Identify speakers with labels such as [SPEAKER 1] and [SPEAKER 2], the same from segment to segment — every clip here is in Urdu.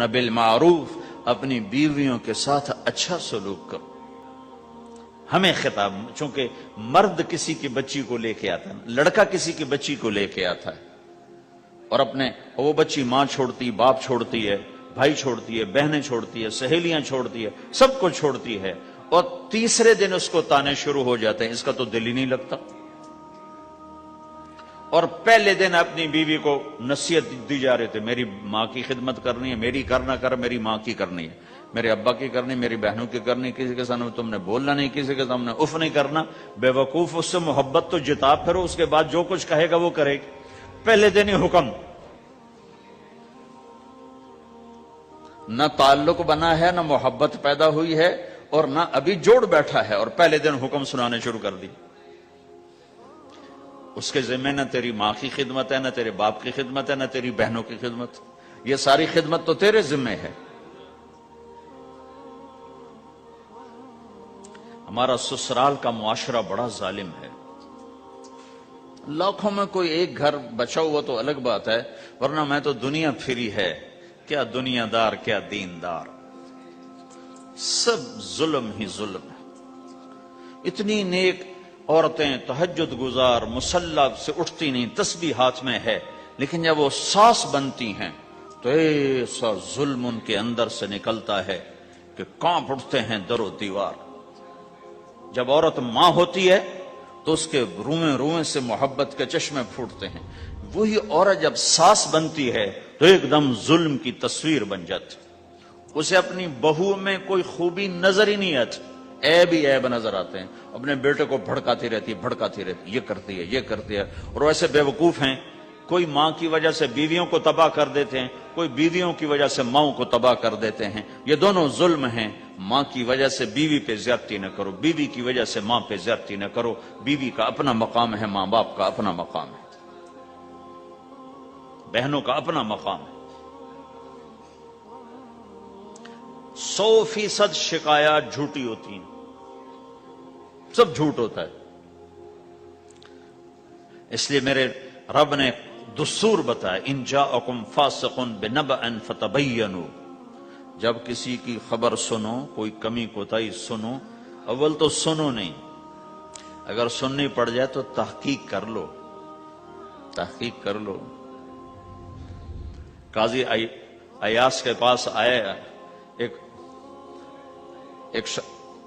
[SPEAKER 1] بالمعروف، اپنی بیویوں کے ساتھ اچھا سلوک کرو۔ ہمیں خطاب، چونکہ مرد کسی کی بچی کو لے کے آتا ہے، لڑکا کسی کی بچی کو لے کے آتا ہے، اور وہ بچی ماں چھوڑتی، باپ چھوڑتی ہے، بھائی چھوڑتی ہے، بہنیں چھوڑتی ہے، سہیلیاں چھوڑتی ہے، سب کو چھوڑتی ہے، اور تیسرے دن اس کو تانے شروع ہو جاتے ہیں، اس کا تو دل ہی نہیں لگتا۔ اور پہلے دن اپنی بیوی کو نصیحت دی جا رہے تھے، میری ماں کی خدمت کرنی ہے، میری کرنا کر، میری ماں کی کرنی ہے، میرے ابا کی کرنی، میری بہنوں کی کرنی، کسی کے سامنے تم نے بولنا نہیں، کسی کے سامنے اف نہیں کرنا۔ بے وقوف، اس سے محبت تو جتا پھرو، اس کے بعد جو کچھ کہے گا وہ کرے گی۔ پہلے دن ہی حکم، نہ تعلق بنا ہے، نہ محبت پیدا ہوئی ہے، اور نہ ابھی جوڑ بیٹھا ہے، اور پہلے دن حکم سنانے شروع کر دی۔ اس کے ذمہ نہ تیری ماں کی خدمت ہے، نہ تیرے باپ کی خدمت ہے، نہ تیری بہنوں کی خدمت، یہ ساری خدمت تو تیرے ذمہ ہے۔ ہمارا سسرال کا معاشرہ بڑا ظالم ہے، لاکھوں میں کوئی ایک گھر بچا ہوا تو الگ بات ہے، ورنہ میں تو دنیا پھری ہے، کیا دنیا دار کیا دیندار، سب ظلم ہی ظلم ہے۔ اتنی نیک عورتیں تہجد گزار مصلی سے اٹھتی نہیں، تسبیح ہاتھ میں ہے، لیکن جب وہ ساس بنتی ہیں تو ایسا ظلم ان کے اندر سے نکلتا ہے کہ کانپ اٹھتے ہیں در و دیوار۔ جب عورت ماں ہوتی ہے تو اس کے روئیں روئیں سے محبت کے چشمے پھوٹتے ہیں، وہی عورت جب ساس بنتی ہے تو ایک دم ظلم کی تصویر بن جاتی، اسے اپنی بہو میں کوئی خوبی نظر ہی نہیں آتی، عیب ہی عیب نظر آتے ہیں، اپنے بیٹے کو بھڑکاتی رہتی، یہ کرتی ہے، اور ویسے بے وقوف ہیں، کوئی ماں کی وجہ سے بیویوں کو تباہ کر دیتے ہیں، کوئی بیویوں کی وجہ سے ماؤں کو تباہ کر دیتے ہیں۔ یہ دونوں ظلم ہیں۔ ماں کی وجہ سے بیوی پہ زیادتی نہ کرو، بیوی کی وجہ سے ماں پہ زیادتی نہ کرو، بیوی کا اپنا مقام ہے، ماں باپ کا اپنا مقام ہے، بہنوں کا اپنا مقام ہے۔ 100% شکایات جھوٹی ہوتی ہیں، سب جھوٹ ہوتا ہے۔ اس لیے میرے رب نے دستور بتایا، ان جاءکم فاسق بنبأ فتبینوا، جب کسی کی خبر سنو، کوئی کمی کوتاہی سنو، اول تو سنو نہیں، اگر سننی پڑ جائے تو تحقیق کر لو، تحقیق کر لو۔ قاضی ایاس کے پاس آیا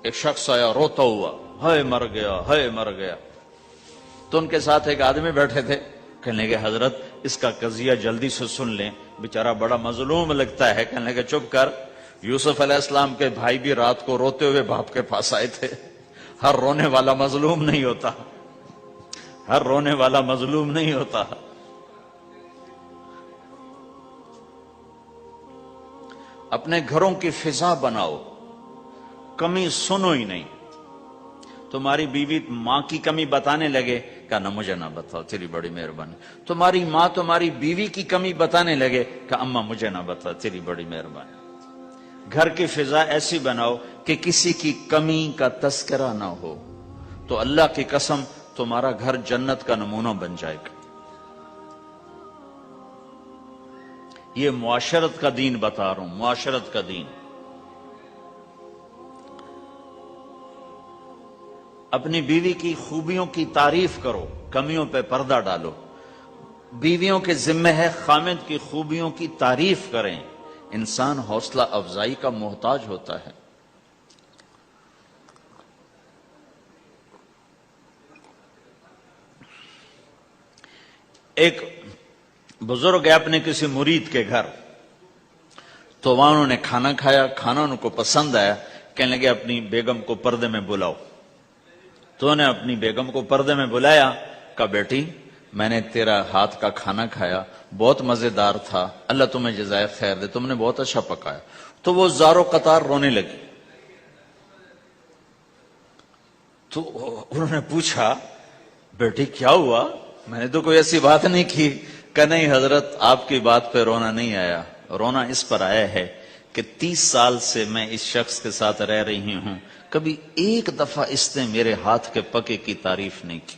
[SPEAKER 1] ایک شخص آیا روتا ہوا، ہائے مر گیا، ہائے مر گیا۔ تو ان کے ساتھ ایک آدمی بیٹھے تھے، کہنے لگے حضرت اس کا قضیہ جلدی سے سن لیں، بیچارہ بڑا مظلوم لگتا ہے۔ کہنے لگے چپ کر، یوسف علیہ السلام کے بھائی بھی رات کو روتے ہوئے باپ کے پاس آئے تھے، ہر رونے والا مظلوم نہیں ہوتا، ہر رونے والا مظلوم نہیں ہوتا۔ اپنے گھروں کی فضا بناؤ، کمی سنو ہی نہیں۔ تمہاری بیوی ماں کی کمی بتانے لگے، کہا نہ مجھے نہ بتاؤ، تیری بڑی مہربانی۔ تمہاری ماں تمہاری بیوی کی کمی بتانے لگے، کہا اماں مجھے نہ بتاؤ، تیری بڑی مہربانی۔ گھر کی فضا ایسی بناؤ کہ کسی کی کمی کا تذکرہ نہ ہو، تو اللہ کی قسم تمہارا گھر جنت کا نمونہ بن جائے گا۔ یہ معاشرت کا دین بتا رہا ہوں، معاشرت کا دین۔ اپنی بیوی کی خوبیوں کی تعریف کرو، کمیوں پہ پردہ ڈالو۔ بیویوں کے ذمہ ہے خامد کی خوبیوں کی تعریف کریں، انسان حوصلہ افزائی کا محتاج ہوتا ہے۔ ایک بزرگ ہے اپنے کسی مرید کے گھر، تو وہاں انہوں نے کھانا کھایا، کھانا ان کو پسند آیا، کہنے لگے اپنی بیگم کو پردے میں بلاؤ۔ تو انہوں نے اپنی بیگم کو پردے میں بلایا، کہا بیٹی میں نے تیرا ہاتھ کا کھانا کھایا، بہت مزیدار تھا، اللہ تمہیں جزائے خیر دے، تم نے بہت اچھا پکایا۔ تو وہ زارو قطار رونے لگی۔ تو انہوں نے پوچھا بیٹی کیا ہوا، میں نے تو کوئی ایسی بات نہیں کی۔ کہ نہیں حضرت آپ کی بات پہ رونا نہیں آیا، رونا اس پر آیا ہے کہ 30 سال سے میں اس شخص کے ساتھ رہ رہی ہوں، کبھی ایک دفعہ اس نے میرے ہاتھ کے پکے کی تعریف نہیں کی۔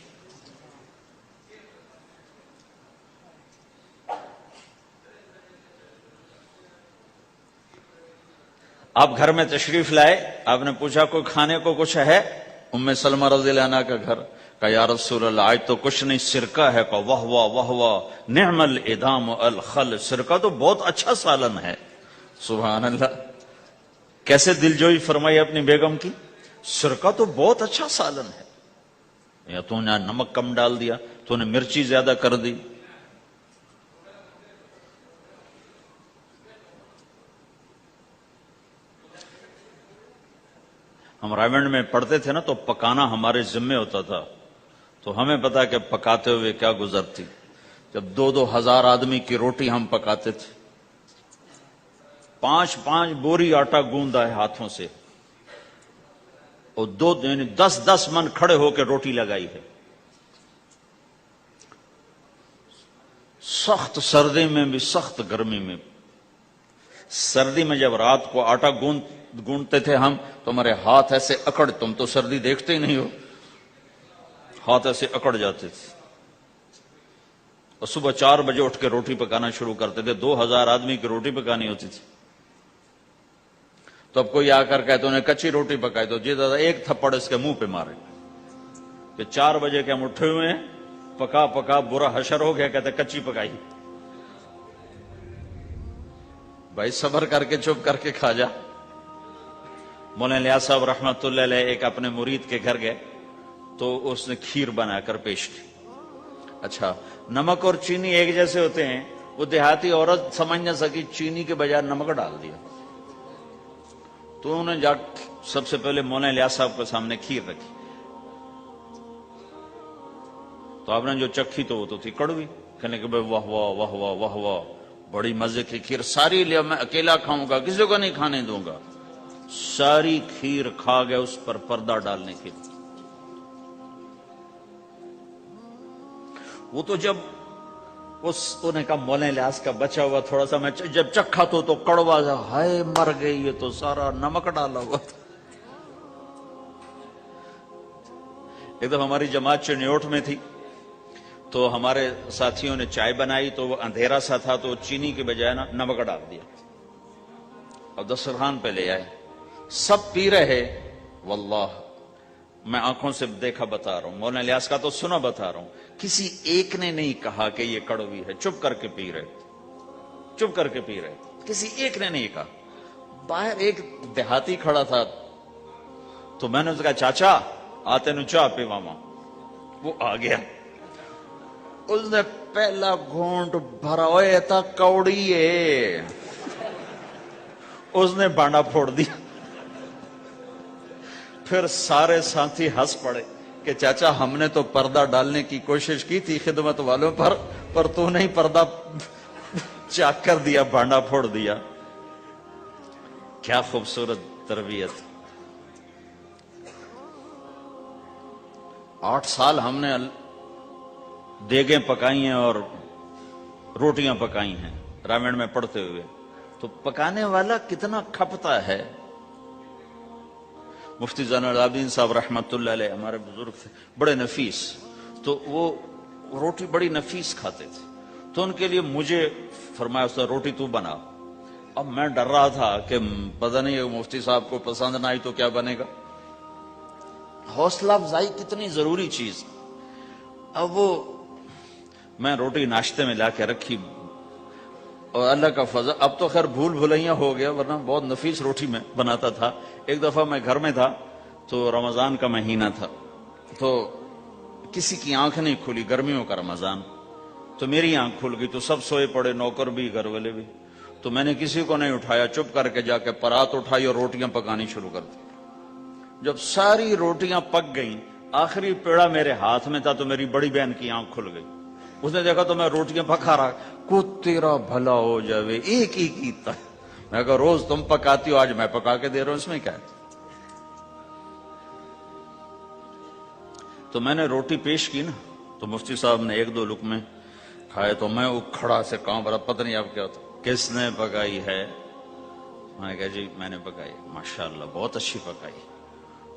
[SPEAKER 1] آپ گھر میں تشریف لائے، آپ نے پوچھا کوئی کھانے کو کچھ ہے؟ ام سلمہ رضی اللہ عنہ کا گھر، کہا یا رسول اللہ آج تو کچھ نہیں، سرکہ ہے۔ کہا واہ واہ واہ واہ، نعم الادام الخل، سرکہ تو بہت اچھا سالن ہے۔ سبحان اللہ، کیسے دلجوئی فرمائی اپنی بیگم کی، سرکہ تو بہت اچھا سالن ہے، یا تو نے نمک کم ڈال دیا، تو نے مرچی زیادہ کر دی۔ ہم رائمنڈ میں پڑھتے تھے نا، تو پکانا ہمارے ذمے ہوتا تھا، تو ہمیں پتا کہ پکاتے ہوئے کیا گزرتی۔ جب 2,000 آدمی کی روٹی ہم پکاتے تھے، 5 بوری آٹا گوندا ہے ہاتھوں سے، اور 10 من کھڑے ہو کے روٹی لگائی ہے، سخت سردی میں بھی سخت گرمی میں بھی۔ سردی میں جب رات کو آٹا گونڈتے تھے ہم، تو ہمارے ہاتھ ایسے اکڑ، تم تو سردی دیکھتے ہی نہیں ہو، ہاتھ ایسے اکڑ جاتے تھے، اور صبح 4 بجے اٹھ کے روٹی پکانا شروع کرتے تھے، 2,000 آدمی کی روٹی پکانی ہوتی تھی۔ تو اب کوئی آ کر کہتے انہیں کچی روٹی پکائی، تو جی دادا ایک تھپڑ اس کے منہ پہ مارے کہ 4 بجے کے ہم اٹھے ہوئے ہیں، پکا پکا برا حشر ہو گیا، کہتے کچی پکائی۔ بھائی صبر کر کے چپ کر کے کھا جا۔ مولانا الیاس صاحب رحمت اللہ علیہ ایک اپنے مرید کے گھر گئے، تو اس نے کھیر بنا کر پیش کی۔ اچھا، نمک اور چینی ایک جیسے ہوتے ہیں، وہ دیہاتی عورت سمجھ نہ سکی، چینی کے بجائے نمک ڈال دیا، تو انہوں نے جا سب سے پہلے مولانا الیاس صاحب کے سامنے کھیر رکھی، تو آپ نے جو چکھی تو وہ تو تھی کڑوی، کہنے کہ بھائی واہ واہ واہ واہ واہ واہ، بڑی مزے کی کھیر، ساری لیا میں اکیلا کھاؤں گا، کسی کو نہیں کھانے دوں گا۔ ساری کھیر کھا گیا، اس پر پردہ ڈالنے کے لیے۔ وہ تو جب انہوں نے کہا مولانا الیاس کا بچا ہوا تھوڑا سا میں جب چکھا تو کڑوا جا، ہائے مر گئی، یہ تو سارا نمک ڈالا ہوا تھا۔ ایک دفعہ ہماری جماعت چنیوٹ میں تھی، تو ہمارے ساتھیوں نے چائے بنائی، تو وہ اندھیرا سا تھا، تو چینی کے بجائے نا نمک ڈال دیا، اور دسترخوان پہ لے آئے، سب پی رہے، واللہ میں آنکھوں سے دیکھا بتا رہا ہوں، مولانا الیاس کا تو سنا بتا رہا ہوں، کسی ایک نے نہیں کہا کہ یہ کڑوی ہے، چپ کر کے پی رہے، چپ کر کے پی رہے، کسی ایک نے نہیں کہا۔ باہر ایک دیہاتی کھڑا تھا، تو میں نے اس کا چاچا آتے نو چاہ پی ماما، وہ آ گیا، اس نے پہلا گھونٹ بھرا، ہوئے تھا کوڑی ہے، اس نے بانڈا پھوڑ دیا۔ پھر سارے ساتھی ہنس پڑے کہ چاچا ہم نے تو پردہ ڈالنے کی کوشش کی تھی خدمت والوں پر تو نہیں پردہ چاک کر دیا، بانڈا پھوڑ دیا۔ کیا خوبصورت تربیت۔ 8 سال ہم نے دیگیں پکائی ہیں اور روٹیاں پکائی ہیں رامین میں پڑھتے ہوئے، تو پکانے والا کتنا کھپتا ہے۔ مفتی زین العابدین صاحب رحمت اللہ علیہ ہمارے بزرگ تھے، بڑے نفیس، تو وہ روٹی بڑی نفیس کھاتے تھے، تو ان کے لیے مجھے فرمایا اس نے روٹی تو بنا۔ اب میں ڈر رہا تھا کہ پتہ نہیں مفتی صاحب کو پسند نہ آئی تو کیا بنے گا۔ حوصلہ افزائی کتنی ضروری چیز۔ اب وہ میں روٹی ناشتے میں لا کے رکھی، اور اللہ کا فضل، اب تو خیر بھول بھلیاں ہو گیا، ورنہ بہت نفیس روٹی میں بناتا تھا۔ ایک دفعہ میں گھر میں تھا، تو رمضان کا مہینہ تھا، تو کسی کی آنکھ نہیں کھلی، گرمیوں کا رمضان، تو میری آنکھ کھل گئی، تو سب سوئے پڑے، نوکر بھی گھر والے بھی، تو میں نے کسی کو نہیں اٹھایا، چپ کر کے جا کے پرات اٹھائی اور روٹیاں پکانی شروع کر دی۔ جب ساری روٹیاں پک گئیں، آخری پیڑا میرے ہاتھ میں تھا، تو میری بڑی بہن کی آنکھ کھل گئی، اس نے دیکھا تو میں روٹیاں پکا رہا، کو تیرا بھلا ہو جاوے، ایک ہی کیتا ہے۔ میں کہا روز تم پکاتی ہو، آج میں پکا کے دے رہا ہوں، اس میں کیا ہے۔ تو میں نے روٹی پیش کی نا، تو مفتی صاحب نے 1-2 لقمے کھائے، تو میں کھڑا سے کانپ رہا، پتہ نہیں اب کیا ہوتا، کس نے پکائی ہے؟ میں نے کہا جی میں نے پکائی، ماشاءاللہ بہت اچھی پکائی۔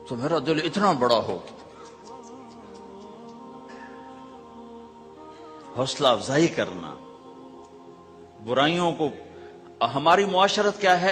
[SPEAKER 1] تو میرا دل اتنا بڑا ہو گیا۔ حوصلہ افزائی کرنا، برائیوں کو، ہماری معاشرت کیا ہے،